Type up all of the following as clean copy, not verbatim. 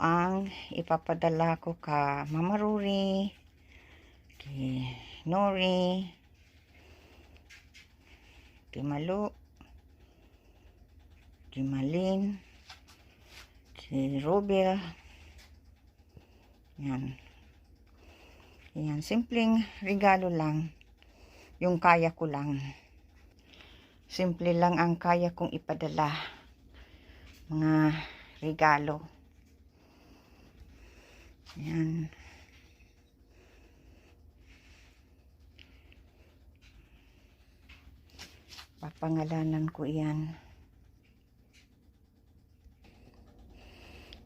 ang ipapadala ko ka Mama Rory, kay Nori, kay Malu, kay Malin, kay Robel. Yan. Yan, simpleng regalo lang. Yung kaya ko lang. Simple lang ang kaya kong ipadala. Mga regalo. Yan. Papangalanan ko yan.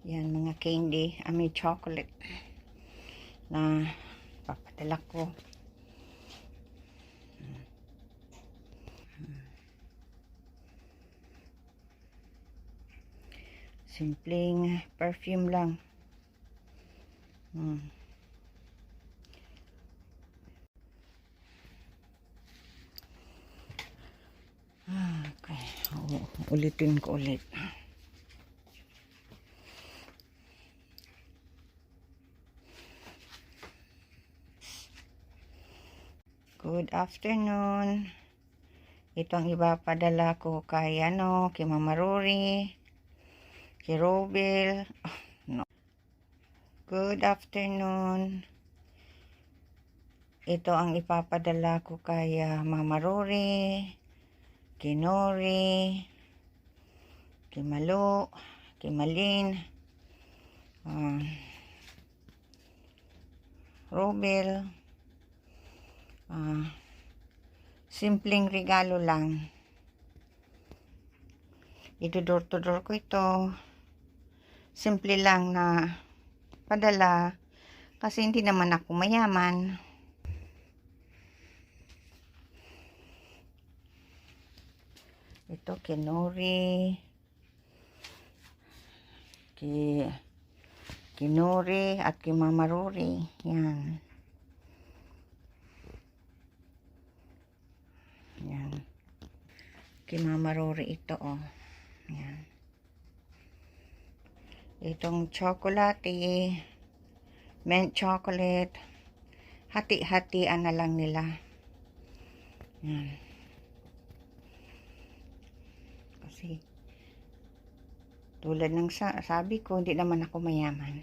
Yan, mga candy. May chocolate na papadala ko. Simpleng perfume lang. Okay. Ulitin ko ulit. Good afternoon. Ito ang ipapadala ko kay kay Mama Rory, kay Robel. Good afternoon. Ito ang ipapadala ko kay Mama Rory, kay Nori, kay Malu, kay Malin, Robel. Simpleng regalo lang. Idodor to door ko ito. Simple lang na padala kasi hindi naman ako mayaman. Ito kay Nori, kay Nori at kay Mama Rory. Yan. Yan. Kay Mama Rory ito, oh. Yan. Itong chocolate, mint chocolate, hati-hatian na lang nila. Yan. Kasi, tulad ng sabi ko, hindi naman ako mayaman.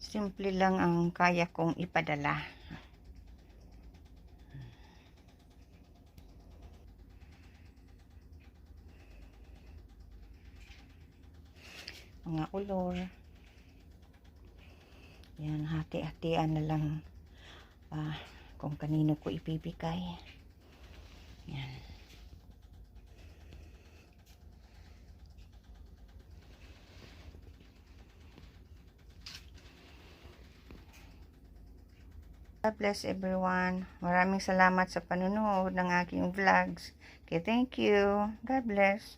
Simple lang ang kaya kong ipadala. Mga ulor. Yan, hati-hatian na lang kung kanino ko ipibigay. Yan. God bless everyone. Maraming salamat sa panonood ng aking vlogs. Okay, thank you. God bless.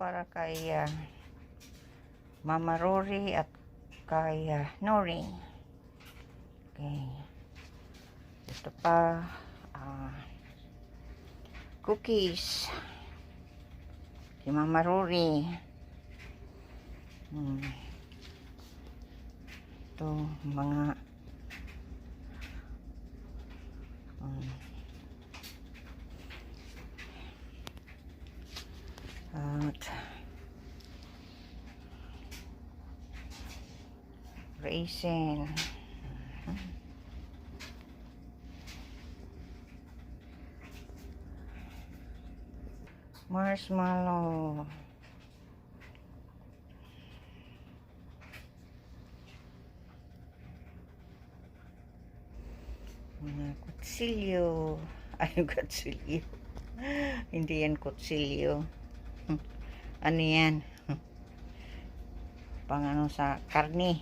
Para kay Mama Rory at kay Nori. Okay. Ito pa cookies kay Mama Rory. Ito mga basin. Marshmallow. Mga kutsilyo. Ay, kutsilyo. Hindi yan kutsilyo. Ano yan? Pang ano sa karne.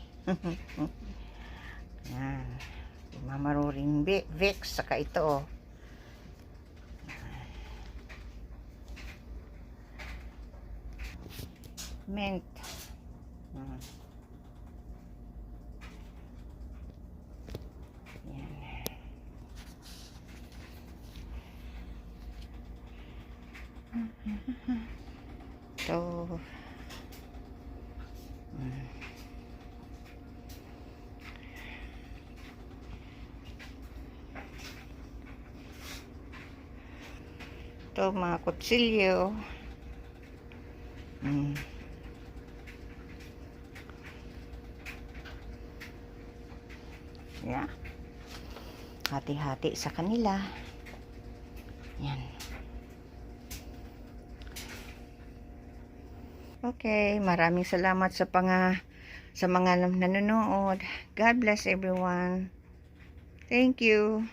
Yan. Mamaruring Vicks. Saka ito, oh. Mint. Yan. Ito. Ito, mga kutsilyo. Yeah. Hati-hati sa kanila. Yan. Okay, maraming salamat sa mga nanonood. God bless everyone. Thank you.